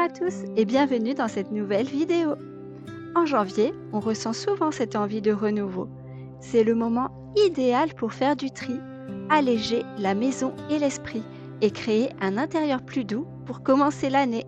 à tous et bienvenue dans cette nouvelle vidéo. En janvier, on ressent souvent cette envie de renouveau. C'est le moment idéal pour faire du tri, alléger la maison et l'esprit et créer un intérieur plus doux pour commencer l'année.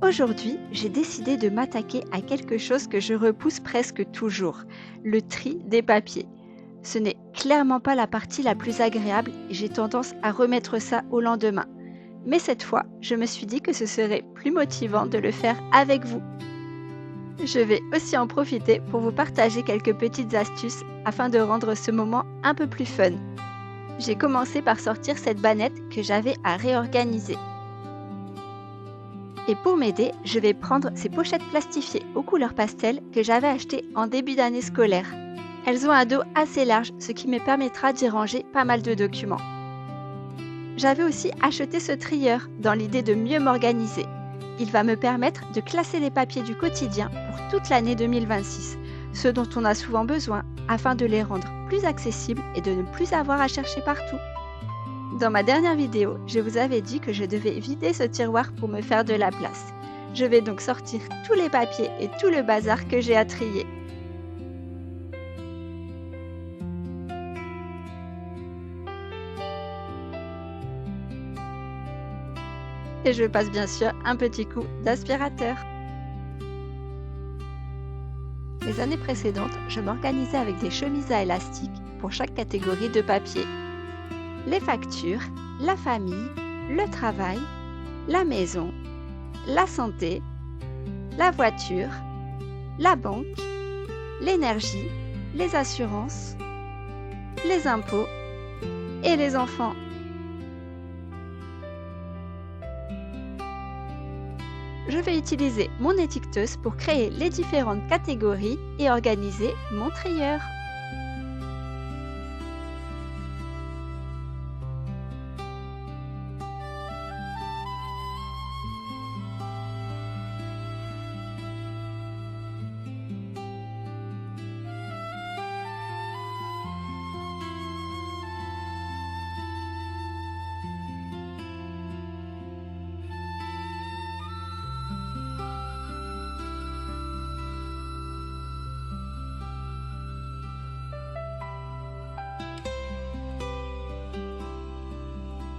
Aujourd'hui, j'ai décidé de m'attaquer à quelque chose que je repousse presque toujours, le tri des papiers. Ce n'est clairement pas la partie la plus agréable et j'ai tendance à remettre ça au lendemain. Mais cette fois, je me suis dit que ce serait plus motivant de le faire avec vous. Je vais aussi en profiter pour vous partager quelques petites astuces afin de rendre ce moment un peu plus fun. J'ai commencé par sortir cette bannette que j'avais à réorganiser. Et pour m'aider, je vais prendre ces pochettes plastifiées aux couleurs pastel que j'avais achetées en début d'année scolaire. Elles ont un dos assez large, ce qui me permettra d'y ranger pas mal de documents. J'avais aussi acheté ce trieur dans l'idée de mieux m'organiser. Il va me permettre de classer les papiers du quotidien pour toute l'année 2026, ce dont on a souvent besoin afin de les rendre plus accessibles et de ne plus avoir à chercher partout. Dans ma dernière vidéo, je vous avais dit que je devais vider ce tiroir pour me faire de la place. Je vais donc sortir tous les papiers et tout le bazar que j'ai à trier. Et je passe bien sûr un petit coup d'aspirateur. Les années précédentes, je m'organisais avec des chemises à élastique pour chaque catégorie de papier. Les factures, la famille, le travail, la maison, la santé, la voiture, la banque, l'énergie, les assurances, les impôts et les enfants. Je vais utiliser mon étiqueteuse pour créer les différentes catégories et organiser mon trieur.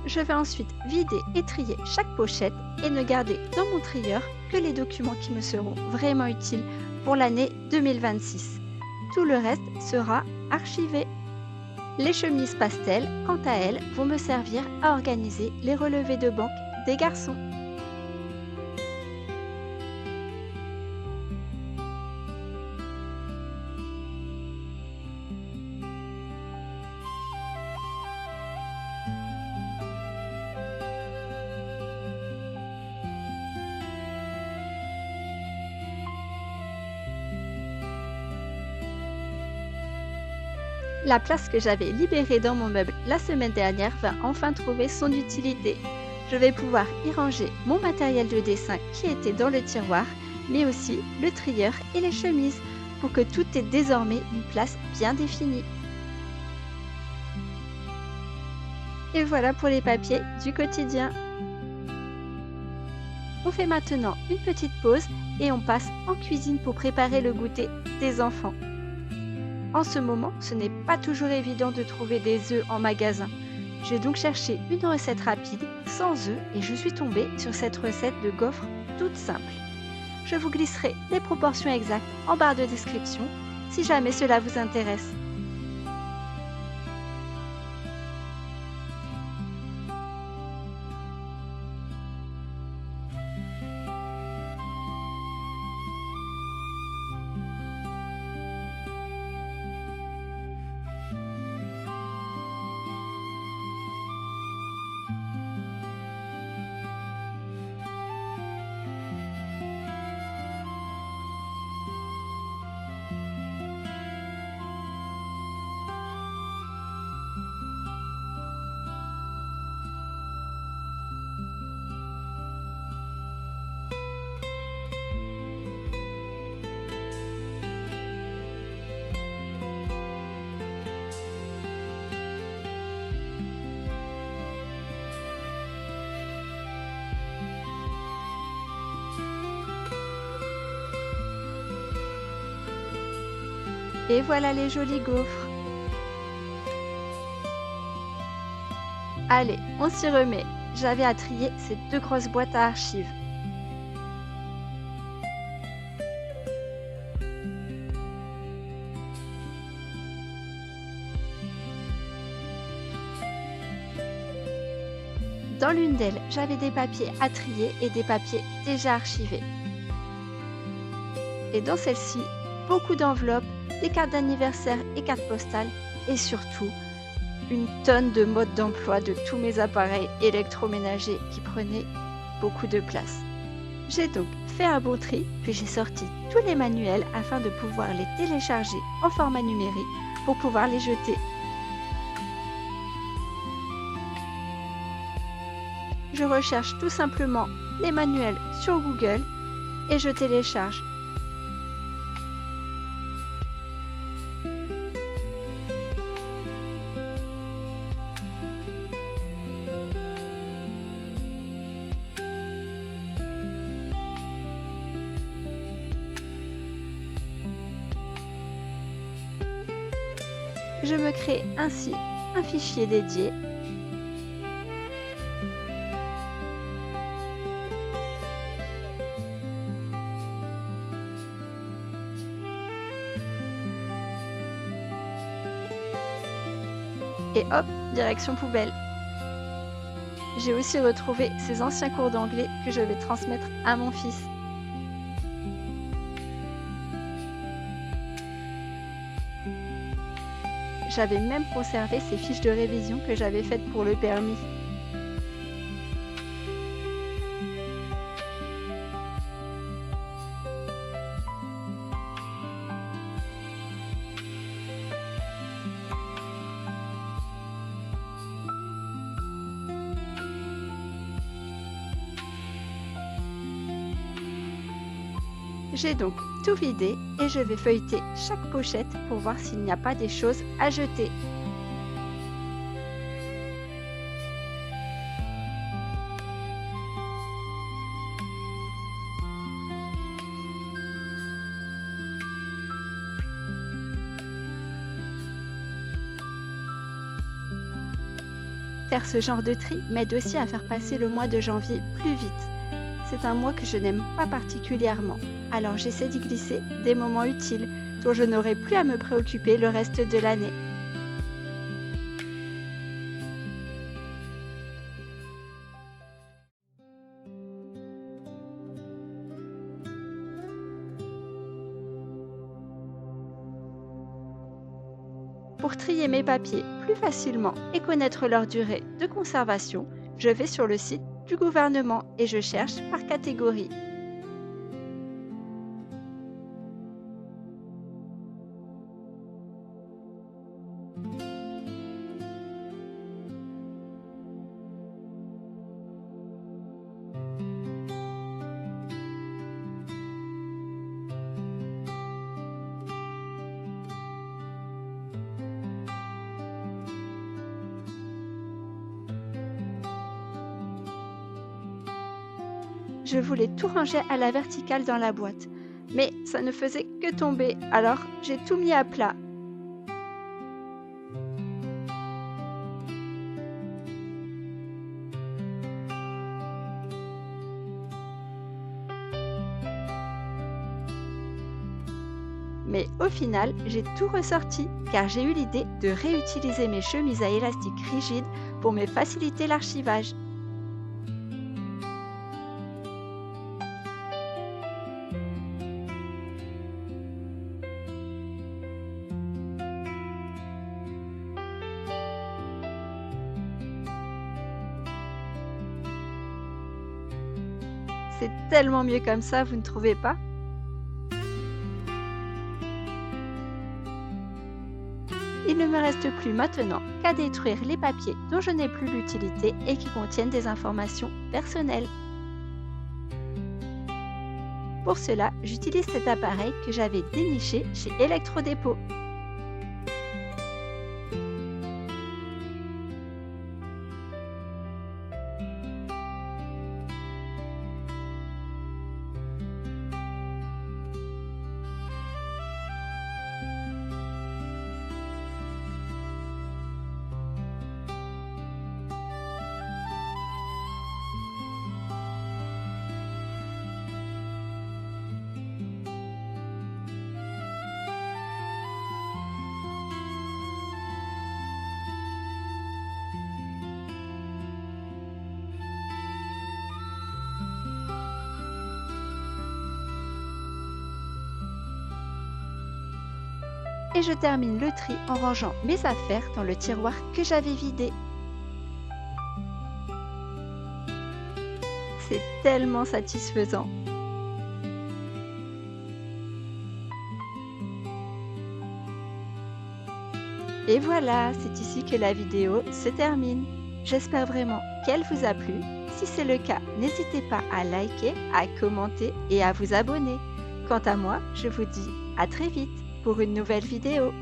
Je vais ensuite vider et trier chaque pochette et ne garder dans mon trieur que les documents qui me seront vraiment utiles pour l'année 2026. Tout le reste sera archivé. Les chemises pastel, quant à elles, vont me servir à organiser les relevés de banque des garçons. La place que j'avais libérée dans mon meuble la semaine dernière va enfin trouver son utilité. Je vais pouvoir y ranger mon matériel de dessin qui était dans le tiroir, mais aussi le trieur et les chemises pour que tout ait désormais une place bien définie. Et voilà pour les papiers du quotidien. On fait maintenant une petite pause et on passe en cuisine pour préparer le goûter des enfants. En ce moment, ce n'est pas toujours évident de trouver des œufs en magasin. J'ai donc cherché une recette rapide, sans œufs, et je suis tombée sur cette recette de gaufres toute simple. Je vous glisserai les proportions exactes en barre de description, si jamais cela vous intéresse. Et voilà les jolis gaufres. Allez, on s'y remet. J'avais à trier ces 2 grosses boîtes à archives. Dans l'une d'elles, j'avais des papiers à trier et des papiers déjà archivés. Et dans celle-ci, beaucoup d'enveloppes, des cartes d'anniversaire et cartes postales et surtout une tonne de modes d'emploi de tous mes appareils électroménagers qui prenaient beaucoup de place. J'ai donc fait un bon tri, puis j'ai sorti tous les manuels afin de pouvoir les télécharger en format numérique pour pouvoir les jeter. Je recherche tout simplement les manuels sur Google et je télécharge. Je me crée ainsi un fichier dédié. Et hop, direction poubelle. J'ai aussi retrouvé ces anciens cours d'anglais que je vais transmettre à mon fils. J'avais même conservé ces fiches de révision que j'avais faites pour le permis. J'ai donc tout vidé et je vais feuilleter chaque pochette pour voir s'il n'y a pas des choses à jeter. Faire ce genre de tri m'aide aussi à faire passer le mois de janvier plus vite. C'est un mois que je n'aime pas particulièrement, alors j'essaie d'y glisser des moments utiles dont je n'aurai plus à me préoccuper le reste de l'année. Pour trier mes papiers plus facilement et connaître leur durée de conservation, je vais sur le site du gouvernement et je cherche par catégorie. Je voulais tout ranger à la verticale dans la boîte, mais ça ne faisait que tomber, alors j'ai tout mis à plat. Mais au final, j'ai tout ressorti car j'ai eu l'idée de réutiliser mes chemises à élastique rigide pour me faciliter l'archivage. C'est tellement mieux comme ça, vous ne trouvez pas? Il ne me reste plus maintenant qu'à détruire les papiers dont je n'ai plus l'utilité et qui contiennent des informations personnelles. Pour cela, j'utilise cet appareil que j'avais déniché chez Electrodépôt. et je termine le tri en rangeant mes affaires dans le tiroir que j'avais vidé. C'est tellement satisfaisant. Et voilà, c'est ici que la vidéo se termine. J'espère vraiment qu'elle vous a plu. Si c'est le cas, n'hésitez pas à liker, à commenter et à vous abonner. Quant à moi, je vous dis à très vite pour une nouvelle vidéo.